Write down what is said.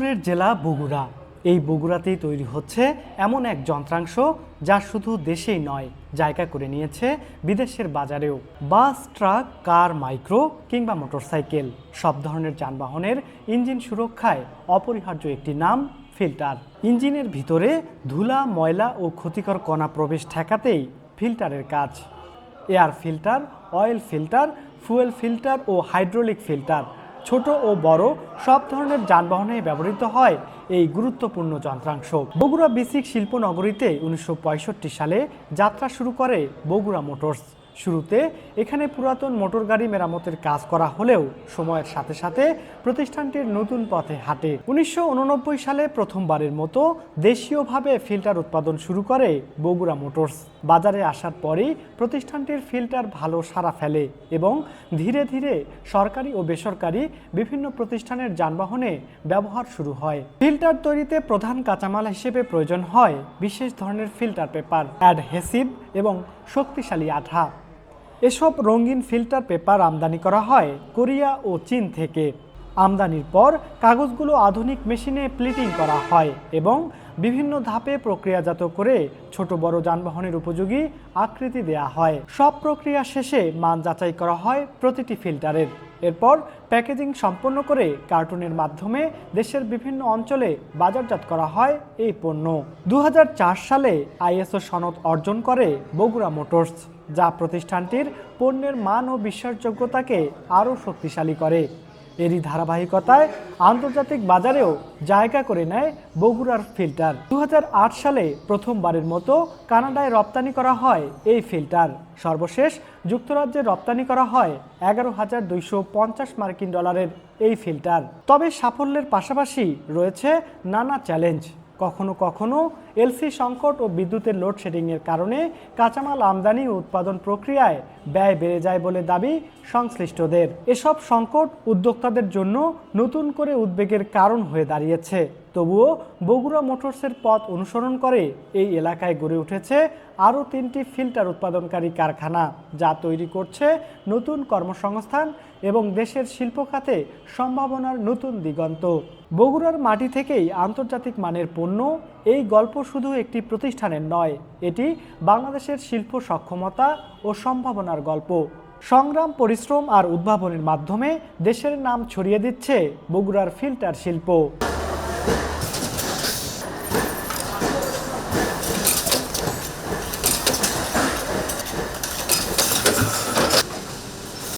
উত্তরের জেলা বগুড়া। এই বগুড়াতেই তৈরি হচ্ছে এমন এক যন্ত্রাংশ যা শুধু দেশেই নয়, জায়গা করে নিয়েছে বিদেশের বাজারেও। বাস, ট্রাক, কার, মাইক্রো কিংবা মোটরসাইকেল, সব ধরনের যানবাহনের ইঞ্জিন সুরক্ষায় অপরিহার্য একটি নাম ফিল্টার। ইঞ্জিনের ভিতরে ধুলা, ময়লা ও ক্ষতিকর কণা প্রবেশ ঠেকাতেই ফিল্টারের কাজ। Air filter, oil filter, fuel filter ও হাইড্রোলিক ফিল্টার, ছোট ও বড় সব ধরনের যানবাহনে ব্যবহৃত হয় এই গুরুত্বপূর্ণ যন্ত্রাংশ। বগুড়া বেসিক শিল্পনগরীতে 1965 সালে যাত্রা শুরু করে বগুড়া মোটরস। শুরুতে এখানে পুরাতন মোটর গাড়ি মেরামতের কাজ করা হলেও সময়ের সাথে সাথে প্রতিষ্ঠানটির নতুন পথে হাঁটে। 1989 সালে প্রথমবারের মতো দেশীয়ভাবে ফিল্টার উৎপাদন শুরু করে বগুড়া মোটরস। বাজারে আসার পরেই প্রতিষ্ঠানটির ফিল্টার ভালো সাড়া ফেলে এবং ধীরে ধীরে সরকারি ও বেসরকারি বিভিন্ন প্রতিষ্ঠানের যানবাহনে ব্যবহার শুরু হয়। ফিল্টার তৈরিতে প্রধান কাঁচামাল হিসেবে প্রয়োজন হয় বিশেষ ধরনের ফিল্টার পেপার, অ্যাডহেসিভ এবং শক্তিশালী আঠা। এসব রঙিন ফিল্টার পেপার আমদানি করা হয় কোরিয়া ও চীন থেকে। আমদানির পর কাগজগুলো আধুনিক মেশিনে প্লিটিং করা হয় এবং বিভিন্ন ধাপে প্রক্রিয়াজাত করে ছোট বড় যানবাহনের উপযোগী আকৃতি দেয়া হয়। সব প্রক্রিয়া শেষে মান যাচাই করা হয় প্রতিটি ফিল্টারের। এরপর প্যাকেজিং সম্পন্ন করে কার্টুনের মাধ্যমে দেশের বিভিন্ন অঞ্চলে বাজারজাত করা হয় এই পণ্য। 2004 সালে আইএসও সনদ অর্জন করে বগুড়া মোটরস, যা প্রতিষ্ঠানটির পণ্যের মান ও বিশ্বাসযোগ্যতাকে আরও শক্তিশালী করে। এরই ধারাবাহিকতায় আন্তর্জাতিক বাজারেও জায়গা করে নেয় বগুড়ার ফিল্টার। 2008 সালে প্রথমবারের মতো কানাডায় রপ্তানি করা হয় এই ফিল্টার। সর্বশেষ যুক্তরাজ্যে রপ্তানি করা হয় $11,250 মার্কিন এই ফিল্টার। তবে সাফল্যের পাশাপাশি রয়েছে নানা চ্যালেঞ্জ। কখনো কখনো এলসি সংকট ও বিদ্যুতের লোডশেডিংয়ের কারণে কাঁচামাল আমদানি ও উৎপাদন প্রক্রিয়ায় ব্যয় বেড়ে যায় বলে দাবি সংশ্লিষ্টদের। এসব সংকট উদ্যোক্তাদের জন্য নতুন করে উদ্বেগের কারণ হয়ে দাঁড়িয়েছে। তবুও বগুড়া মোটরসের পথ অনুসরণ করে এই এলাকায় গড়ে উঠেছে আরও 3টি ফিল্টার উৎপাদনকারী কারখানা, যা তৈরি করছে নতুন কর্মসংস্থান এবং দেশের শিল্প খাতে সম্ভাবনার নতুন দিগন্ত। বগুড়ার মাটি থেকেই আন্তর্জাতিক মানের পণ্য, এই গল্প শুধু একটি প্রতিষ্ঠানের নয়, এটি বাংলাদেশের শিল্প সক্ষমতা ও সম্ভাবনার গল্প। সংগ্রাম, পরিশ্রম আর উদ্ভাবনের মাধ্যমে দেশের নাম ছড়িয়ে দিচ্ছে বগুড়ার ফিল্টার শিল্প।